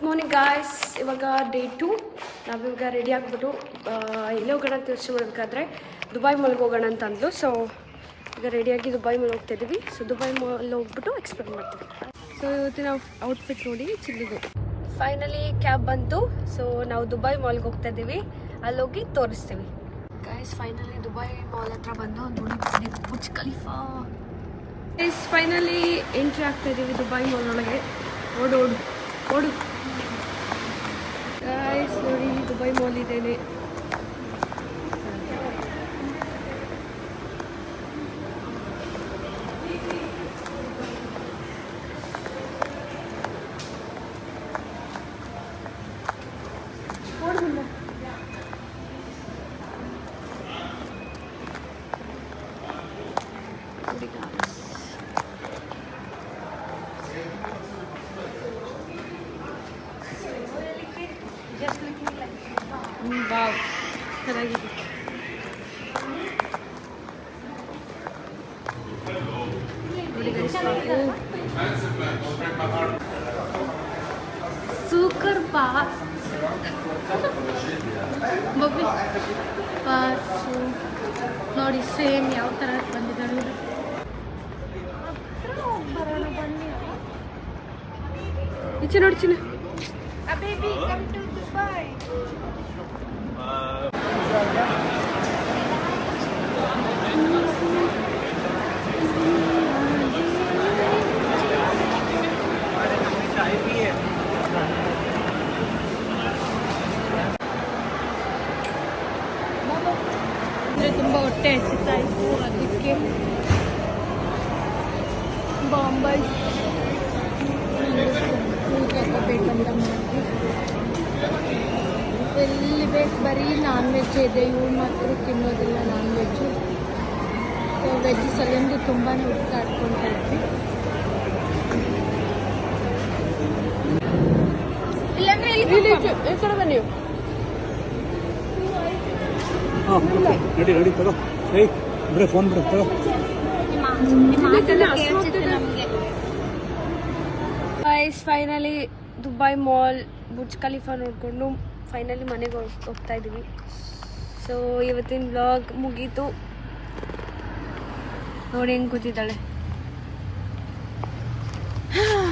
Morning guys, ಇವಾಗ day 2. ನಾವಿವಾಗ ready ಆಗಿಬಿಟ್ಟು ಎಲ್ಲೇ ಹೋಗೋಣ ಅಂತ ಯೋಚನೆ ಮಾಡಬೇಕಾದ್ರೆ ದುಬೈ ಮಾಲ್ಗೆ ಹೋಗೋಣ ಅಂತ ಅಂದ್ಲು. ಸೊ ಈಗ ರೆಡಿಯಾಗಿ ದುಬೈ ಮಾಲ್ ಹೋಗ್ತಾ ಇದ್ದೀವಿ. ಸೊ ದುಬೈ ಮಾಲ್ ಹೋಗ್ಬಿಟ್ಟು ಎಕ್ಸ್ಪ್ಲೋರ್ ಮಾಡ್ತೀವಿ. ಸೊ ಇವತ್ತಿನ ಔಟ್ಫಿಟ್ ನೋಡಿ ಚಿಲ್ಲಿದು. ಫೈನಲಿ ಕ್ಯಾಬ್ ಬಂತು. ಸೊ ನಾವು ದುಬೈ ಮಾಲ್ಗೆ ಹೋಗ್ತಾ ಇದ್ದೀವಿ, ಅಲ್ಲೋಗಿ ತೋರಿಸ್ತೀವಿ. ಗೈಸ್ ಫೈನಲಿ ದುಬೈ ಮಾಲ್ ಹತ್ರ ಬಂದು ನೋಡಿ Burj Khalifa. Guys finally entry ಆಗ್ತಾ ಇದ್ದೀವಿ ದುಬೈ ಮಾಲ್ ಒಳಗೆ. ಓಡು ಓಡು ಓಡು ಗೈಸ್, ನೋಡಿ ದುಬೈ ಮಾಲ್ ಇದ್ದೇನೆ. ವಾವ್, ಚೆನ್ನಾಗಿದೆ. ಸೂಕರ್ ಪಾಸ್ ಪಾಸು ನೋಡಿ, ಸೇಮ್ ಯಾವ ಥರ ಬಂದಿದ್ದಾರೆ. ಈಚೆ ನೋಡಿ ಚಿನ್ನ. ತುಂಬ ಹೊಟ್ಟೆ ಹಸಿತಾ ಇತ್ತು, ಅದಕ್ಕೆ ಬಾಂಬೈ ತಗೋಬೇಕಂತ ಮಾಡಿದ್ವಿ. ಎಲ್ಲಿ ಬೇಕು ಬರೀ ನಾನ್ ವೆಜ್ ಇದೆ, ಇವ್ರು ಮಾತ್ರ ತಿನ್ನೋದಿಲ್ಲ ನಾನ್ ವೆಜ್ಜು. ಸೊ ವೆಜ್ ಸಲಿಂದು ತುಂಬಾ ಹುಡುಕಾಡ್ಕೊಳ್ತಾ ಇದ್ವಿ. ಇಲ್ಲಾಂದ್ರೆ ಈ ಕಡೆ ಬನ್ನಿ. ರೆಡಿ ತಗೋ. ಏಯ್ ಬಿಡ, ಫೋನ್ ಬಿಡ ತಗೋ. Finally Dubai mall Burj Khalifa ನೋಡಿಕೊಂಡು ಫೈನಲಿ ಮನೆಗೆ ಹೋಗ್ತಾ ಇದ್ದೀವಿ. ಸೊ ಇವತ್ತಿನ ವ್ಲಾಗ್ ಮುಗೀತು. ನೋಡಿ ಹೆಂಗೆ ಕೂತಿದ್ದಾಳೆ.